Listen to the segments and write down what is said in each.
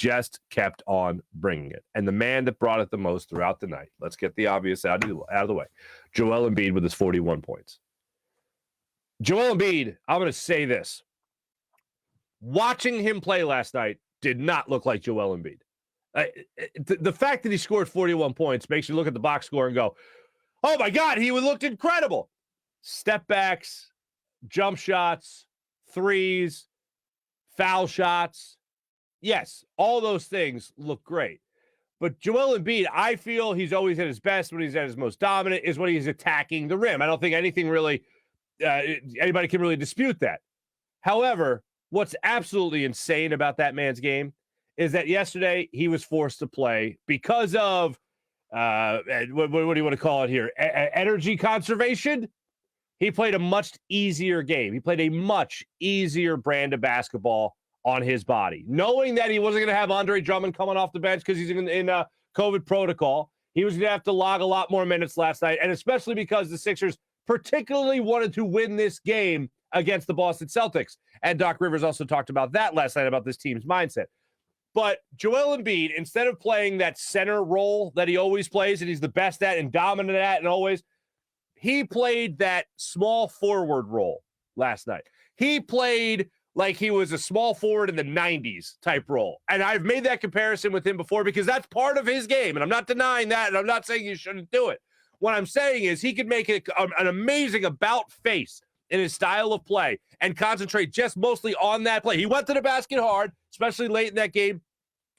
just kept on bringing it. And the man that brought it the most throughout the night, let's get the obvious out of the way, Joel Embiid with his 41 points. Joel Embiid, I'm going to say this. Watching him play last night did not look like Joel Embiid. The fact that he scored 41 points makes you look at the box score and go, oh my God, he looked incredible. Step backs, jump shots, threes, foul shots. Yes, all those things look great. But Joel Embiid, I feel he's always at his best when he's at his most dominant is when he's attacking the rim. I don't think anything really, anybody can really dispute that. However, what's absolutely insane about that man's game is that yesterday he was forced to play because of, what do you want to call it here? Energy conservation? He played a much easier game. He played a much easier brand of basketball on his body. Knowing that he wasn't going to have Andre Drummond coming off the bench because he's in COVID protocol, he was going to have to log a lot more minutes last night, and especially because the Sixers particularly wanted to win this game against the Boston Celtics. And Doc Rivers also talked about that last night, about this team's mindset. But Joel Embiid, instead of playing that center role that he always plays and he's the best at and dominant at and always, he played that small forward role last night. He played like he was a small forward in the 90s type role. And I've made that comparison with him before because that's part of his game. And I'm not denying that, and I'm not saying you shouldn't do it. What I'm saying is he could make an amazing about face in his style of play and concentrate just mostly on that play. He went to the basket hard, especially late in that game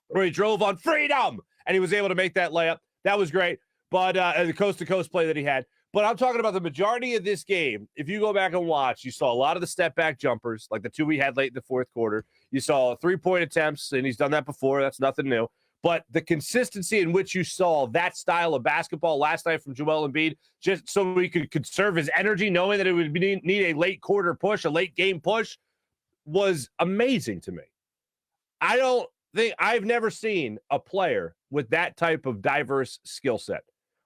where he drove on freedom and he was able to make that layup. That was great. But the coast-to-coast play that he had. But I'm talking about the majority of this game. If you go back and watch, you saw a lot of the step-back jumpers, like the two we had late in the fourth quarter. You saw three-point attempts, and he's done that before. That's nothing new. But the consistency in which you saw that style of basketball last night from Joel Embiid, just so he could conserve his energy, knowing that it would need a late quarter push, a late game push, was amazing to me. I've never seen a player with that type of diverse skill set,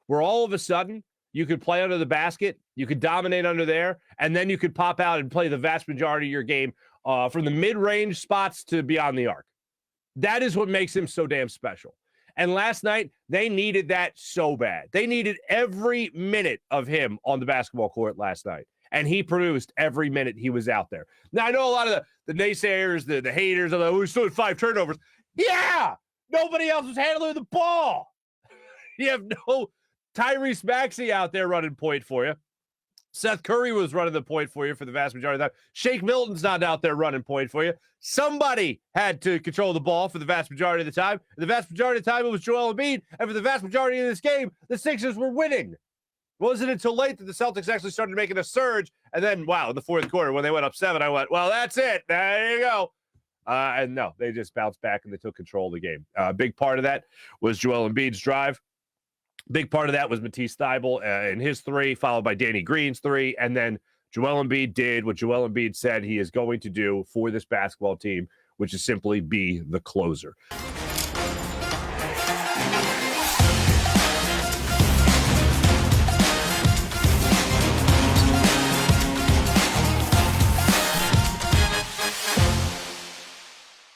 where all of a sudden you could play under the basket, you could dominate under there, and then you could pop out and play the vast majority of your game from the mid-range spots to beyond the arc. That is what makes him so damn special. And last night, they needed that so bad. They needed every minute of him on the basketball court last night. And he produced every minute he was out there. Now, I know a lot of the naysayers, the haters, are like, we still had 5 turnovers. Yeah! Nobody else was handling the ball. You have no Tyrese Maxey out there running point for you. Seth Curry was running the point for you for the vast majority of the time. Shake Milton's not out there running point for you. Somebody had to control the ball for the vast majority of the time. The vast majority of the time, it was Joel Embiid. And for the vast majority of this game, the Sixers were winning. It wasn't until late that the Celtics actually started making a surge. And then, wow, in the fourth quarter, when they went up 7, I went, well, that's it. There you go. And no, they just bounced back and they took control of the game. A big part of that was Joel Embiid's drive. Big part of that was Matisse Thybulle in his 3, followed by Danny Green's 3. And then Joel Embiid did what Joel Embiid said he is going to do for this basketball team, which is simply be the closer.